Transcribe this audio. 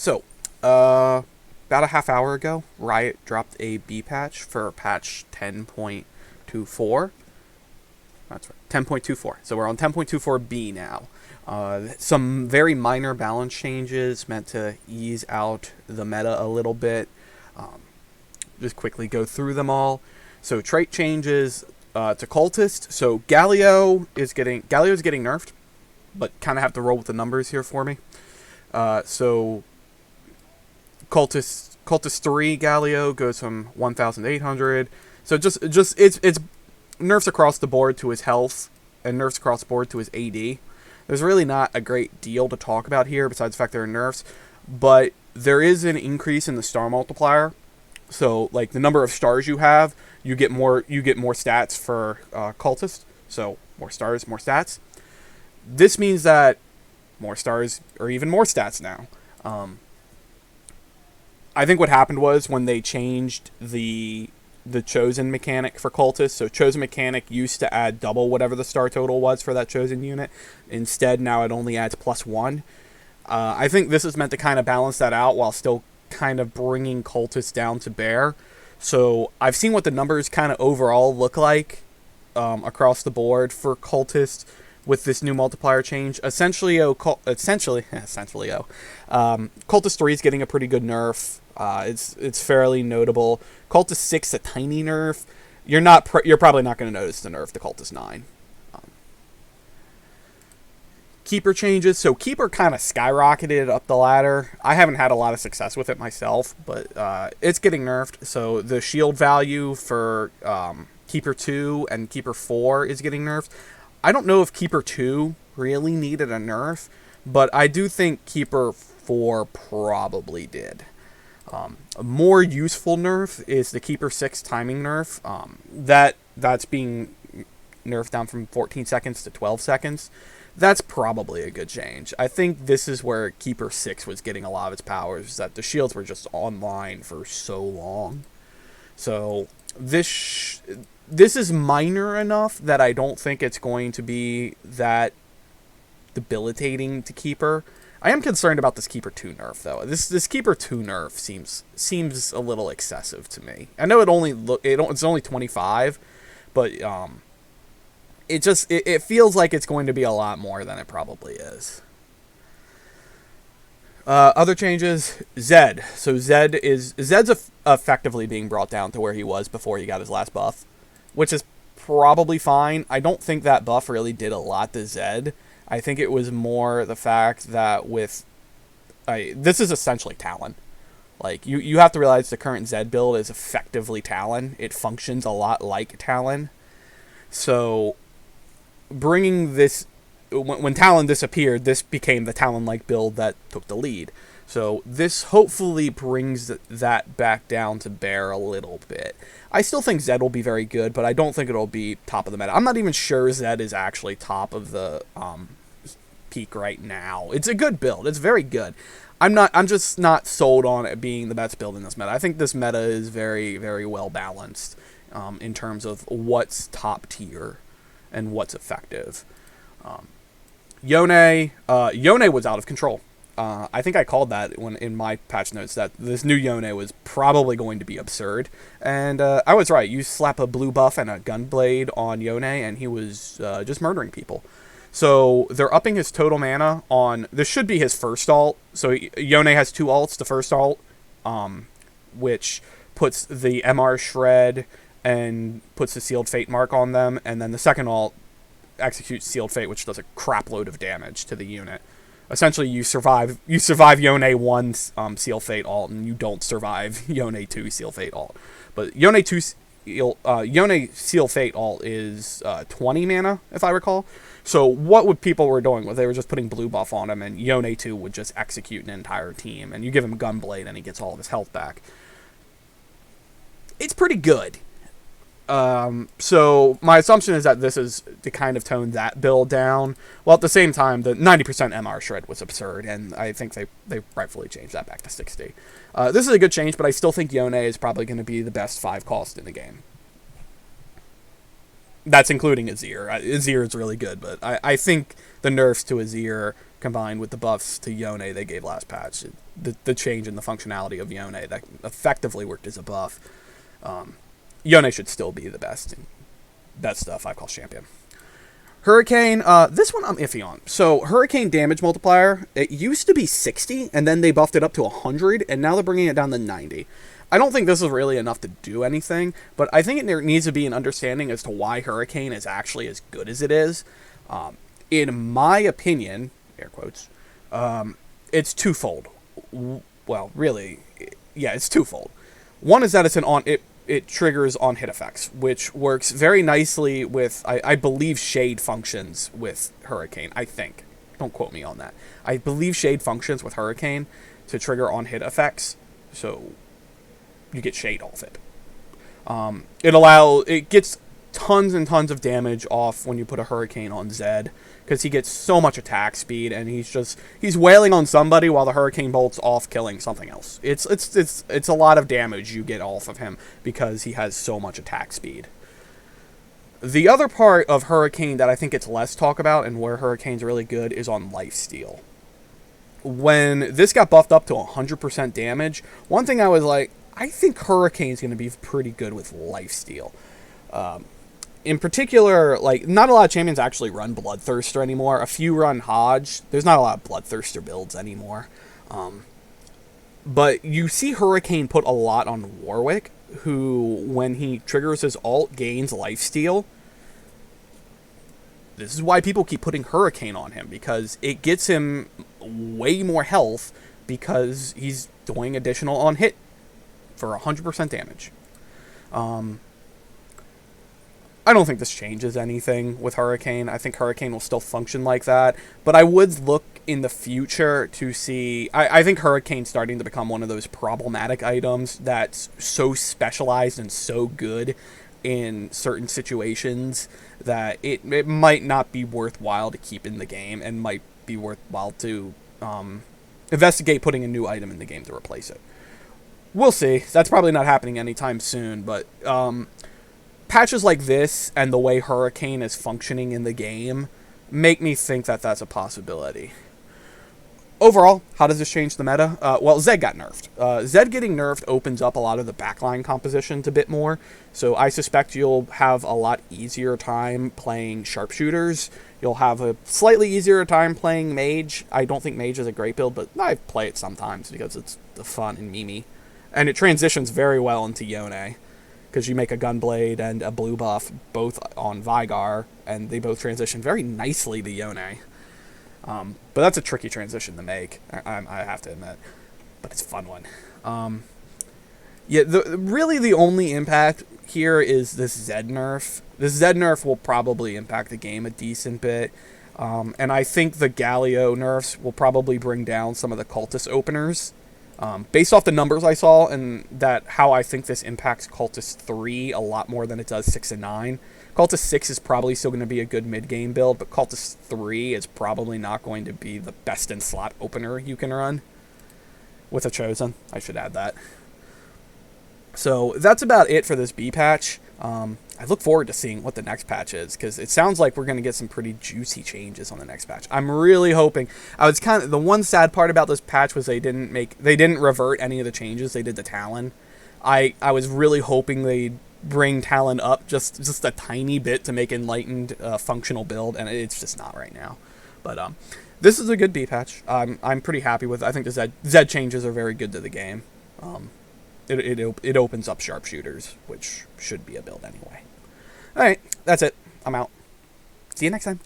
So, about a half hour ago, Riot dropped a B patch for patch 10.24. That's right, 10.24. So we're on 10.24B now. Some very minor balance changes meant to ease out the meta a little bit. Just quickly go through them all. So trait changes to Cultist. So Galio's getting nerfed, but kind of have to roll with the numbers here for me. So Cultist 3 Galio goes from 1,800. So just it's nerfs across the board to his health and nerfs across the board to his AD. There's really not a great deal to talk about here besides the fact there are nerfs, but there is an increase in the star multiplier. So like the number of stars you have, you get more stats for Cultist. So more stars, more stats. This means that more stars or even more stats now. I think what happened was when they changed the chosen mechanic for Cultists. So chosen mechanic used to add double whatever the star total was for that chosen unit. Instead, now it only adds +1. I think this is meant to kind of balance that out while still kind of bringing Cultists down to bare. So I've seen what the numbers kind of overall look like across the board for Cultists with this new multiplier change. Cultist 3 is getting a pretty good nerf. It's fairly notable. Cultist 6 a tiny nerf. You're probably not going to notice the nerf to Cultist 9. Keeper changes. So Keeper kind of skyrocketed up the ladder. I haven't had a lot of success with it myself, but it's getting nerfed. So the shield value for Keeper 2 and Keeper 4 is getting nerfed. I don't know if Keeper 2 really needed a nerf, but I do think Keeper 4 probably did. A more useful nerf is the Keeper 6 timing nerf. That's being nerfed down from 14 seconds to 12 seconds. That's probably a good change. I think this is where Keeper 6 was getting a lot of its powers, that the shields were just online for so long. So this is minor enough that I don't think it's going to be that debilitating to Keeper. I am concerned about this Keeper 2 nerf, though. This Keeper 2 nerf seems a little excessive to me. I know it's only 25, but it feels like it's going to be a lot more than it probably is. Other changes, Zed. So Zed's effectively being brought down to where he was before he got his last buff, which is probably fine. I don't think that buff really did a lot to Zed. I think it was more the fact that this is essentially Talon. Like, you have to realize the current Zed build is effectively Talon. It functions a lot like Talon. So, bringing this... When Talon disappeared, this became the Talon-like build that took the lead. So, this hopefully brings that back down to bare a little bit. I still think Zed will be very good, but I don't think it'll be top of the meta. I'm not even sure Zed is actually top of the peak right now. It's a good build. It's very good. I'm just not sold on it being the best build in this meta. I think this meta is very, very well balanced in terms of what's top tier and what's effective. Yone was out of control. I think I called that in my patch notes that this new Yone was probably going to be absurd. And I was right. You slap a blue buff and a gunblade on Yone, and he was just murdering people. So they're upping his total mana on... This should be his first ult. So Yone has 2 ults. The first ult, which puts the MR Shred and puts the Sealed Fate mark on them. And then the second ult executes Sealed Fate, which does a crap load of damage to the unit. Essentially, you survive Yone 1 Seal Fate ult, and you don't survive Yone 2 Seal Fate ult. But Yone Seal Fate ult is 20 mana, if I recall. So what people were doing was they were just putting blue buff on him, and Yone 2 would just execute an entire team. And you give him Gunblade, and he gets all of his health back. It's pretty good. So my assumption is that this is to kind of tone that build down. Well, at the same time, the 90% MR Shred was absurd, and I think they rightfully changed that back to 60. This is a good change, but I still think Yone is probably going to be the best 5 cost in the game. That's including Azir. Azir is really good, but I think the nerfs to Azir combined with the buffs to Yone they gave last patch. The change in the functionality of Yone that effectively worked as a buff. Yone should still be the best stuff I call champion. Hurricane, this one I'm iffy on. So Hurricane damage multiplier, it used to be 60, and then they buffed it up to 100, and now they're bringing it down to 90. I don't think this is really enough to do anything, but I think there needs to be an understanding as to why Hurricane is actually as good as it is. In my opinion, air quotes, it's twofold. Well, really, yeah, it's twofold. One is that it triggers on hit effects, which works very nicely with, I believe, shade functions with Hurricane. I think. Don't quote me on that. I believe shade functions with Hurricane to trigger on hit effects, so you get shade off it. It gets tons and tons of damage off when you put a Hurricane on Zed, because he gets so much attack speed, and he's wailing on somebody while the Hurricane bolt's off killing something else. It's a lot of damage you get off of him because he has so much attack speed. The other part of Hurricane that I think it's less talk about and where Hurricane's really good is on lifesteal. When this got buffed up to 100% damage, one thing I was like, I think Hurricane's going to be pretty good with lifesteal. In particular, like, not a lot of champions actually run Bloodthirster anymore. A few run Hodge. There's not a lot of Bloodthirster builds anymore. But you see Hurricane put a lot on Warwick, who, when he triggers his ult, gains lifesteal. This is why people keep putting Hurricane on him, because it gets him way more health because he's doing additional on hit for 100% damage. I don't think this changes anything with Hurricane. I think Hurricane will still function like that. But I would look in the future to see... I think Hurricane's starting to become one of those problematic items that's so specialized and so good in certain situations that it might not be worthwhile to keep in the game, and might be worthwhile to investigate putting a new item in the game to replace it. We'll see. That's probably not happening anytime soon, but... patches like this and the way Hurricane is functioning in the game make me think that that's a possibility. Overall, how does this change the meta? Well, Zed got nerfed. Zed getting nerfed opens up a lot of the backline compositions a bit more, so I suspect you'll have a lot easier time playing sharpshooters. You'll have a slightly easier time playing Mage. I don't think Mage is a great build, but I play it sometimes because it's the fun and memey. And it transitions very well into Yone, because you make a Gunblade and a blue buff both on Vygar, and they both transition very nicely to Yone. But that's a tricky transition to make, I have to admit. But it's a fun one. Yeah, really the only impact here is this Zed nerf. This Zed nerf will probably impact the game a decent bit. And I think the Galio nerfs will probably bring down some of the Cultist openers. Based off the numbers I saw, and how I think this impacts Cultist 3 a lot more than it does 6 and 9. Cultist 6 is probably still going to be a good mid-game build, but Cultist 3 is probably not going to be the best in slot opener you can run. With a Chosen, I should add that. So that's about it for this B patch. I look forward to seeing what the next patch is, because it sounds like we're going to get some pretty juicy changes on the next patch. I'm really hoping. The one sad part about this patch was they didn't revert any of the changes they did to Talon. I was really hoping they'd bring Talon up just a tiny bit to make Enlightened a functional build, and it's just not right now. But this is a good B patch. I'm pretty happy with it. I think the Zed changes are very good to the game. It opens up sharpshooters, which should be a build anyway. Alright, that's it. I'm out. See you next time.